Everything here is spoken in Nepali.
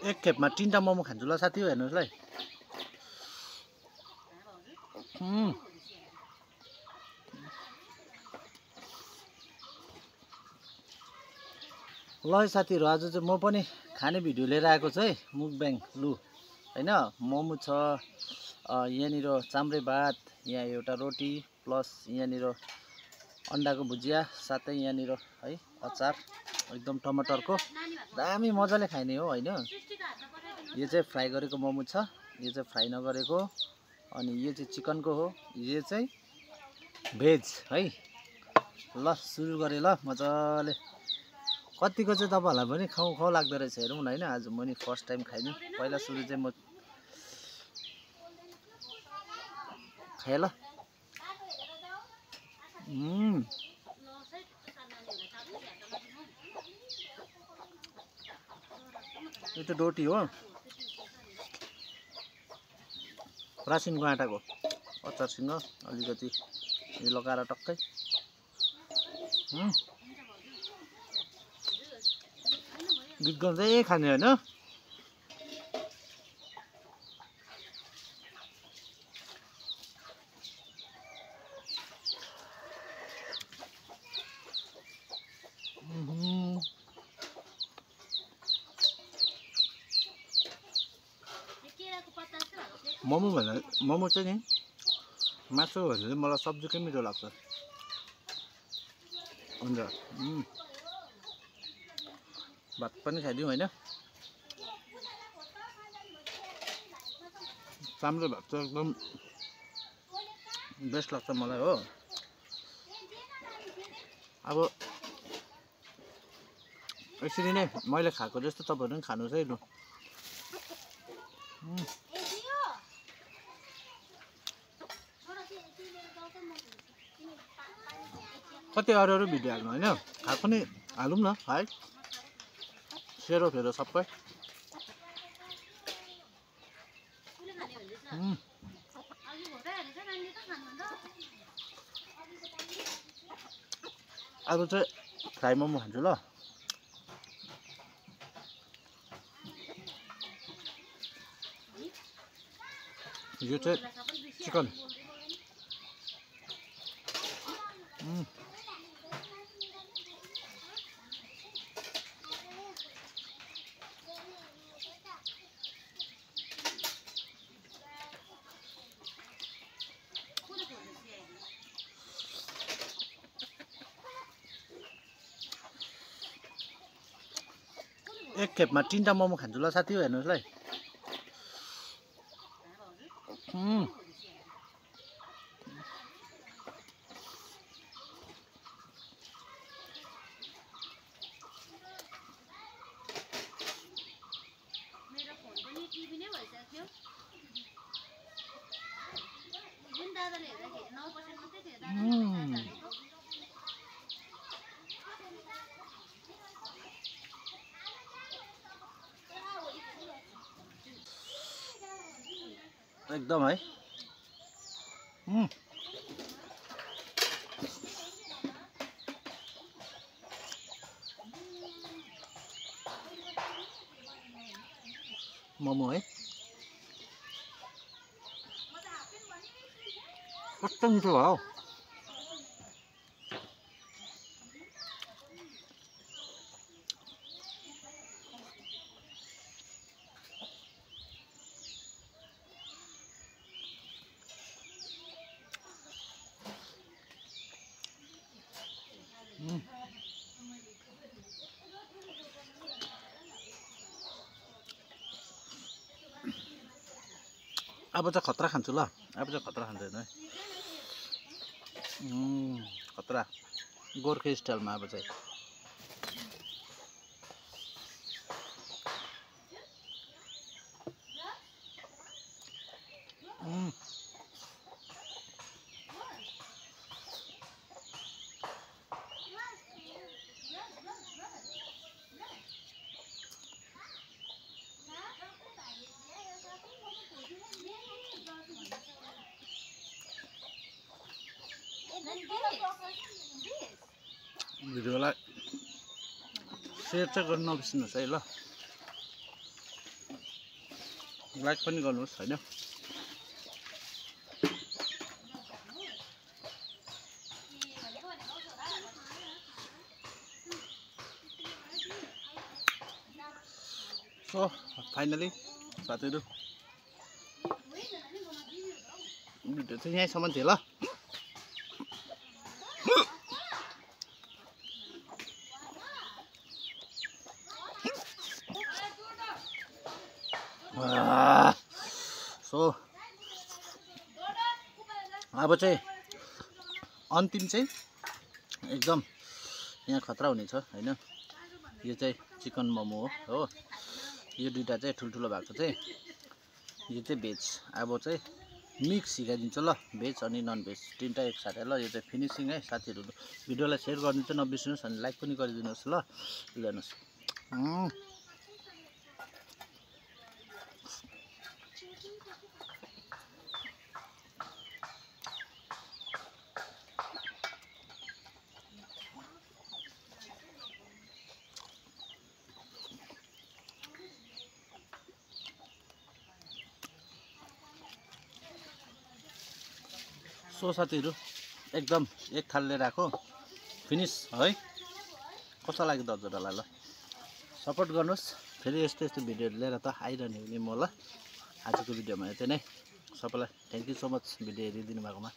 एक खेपमा 3टा मोमो खान्छु ल साथी हो हेर्नुस् ल ल साथीहरु आज चाहिँ म पनि खाने भिडियो लिएर आएको छु है मुकब्याङ लु हैन मोमो छ यहाँनिर चाम्रे भात यहाँ एउटा रोटी प्लस यहाँनिर अन्डाको भुजिया साथै यहाँनिर है अचार एकदम टमाटरको दामी मजाले खाइने हो हैन यो चाहिँ फ्राई गरेको मोमो छ यो चाहिँ फ्राई नगरेको अनि यो चाहिँ चिकनको हो यो चाहिँ भेज है ल सुरु गरे ल मजाले कतिको चाहिँ तपाईहरुलाई पनि खाउ खाउ लाग्दो रहेछ हेरौँ न हैन आज म नि फर्स्ट टाइम खाइनु पहिला सुरु चाहिँ म खाए ल यो त रोटी हो रासिनको आटाको अचारसँग अलिकति यो लगाएर टक्कै गीत गाउँदै खाने हैन मोमो चाहिँ नि मासु भन्दा चाहिँ मलाई सब्जीकै मिठो लाग्छ हुन्छ भात पनि खाइदिउँ हैन चाम्रो भात चाहिँ एकदम बेस्ट लाग्छ मलाई हो अब यसरी नै मैले खाएको जस्तो तपाईहरु पनि खानुस् है लु कति अरू भिडियो हाल्नु हैन खाएको नि हालौँ न है सेरो फेरो सबै अब चाहिँ फ्राई मोमो खान्छु ल यो चाहिँ चिकन एक खेपमा 3टा मोमो खान्छु ल साथी हो हेर्नुस् ल एकदम है मोमो है कस्तो मिठो भयो अब चाहिँ खतरा खान्छु ल अब चाहिँ खतरा खान्छु है खतरा गोर्खे स्टाइलमा अब चाहिँ भिडियोलाई सेयर चाहिँ गर्न नबिर्सिनुहोस् है ल। लाइक पनि गर्नुहोस् हैन। सो फाइनली साथीहरु भिडियो चाहिँ यहीँसम्म थियो ल। सो अब चाहिँ अन्तिम चाहिँ एकदम यहाँ खतरा हुनेछ हैन। यो चाहिँ चिकन मोमो हो। यो दुईटा चाहिँ ठुल्ठुलो भएको चाहिँ यो चाहिँ भेज। अब चाहिँ मिक्स सिकाइदिन्छु ल, भेज अनि नन भेज तीनटा एकसाथ ल। यो चाहिँ फिनिसिङ है साथीहरु। भिडियोलाई शेयर गर्नु चाहिँ नबिर्सिनुस् अनि लाइक पनि गरिदिनुहोस् ल। हेर्नुस् सो साथीहरु एकदम एक थाल लिएर आएको फिनिस है। कस्तो लाग्यो त हजुरहरुलाई ल सपोर्ट गर्नुहोस्। फेरि यस्तो यस्तो भिडियोहरु लिएर त आइरहने हुने म ल। आजको भिडियोमा यति नै। सबैलाई thank you so much video हेरिदिनु भएकोमा।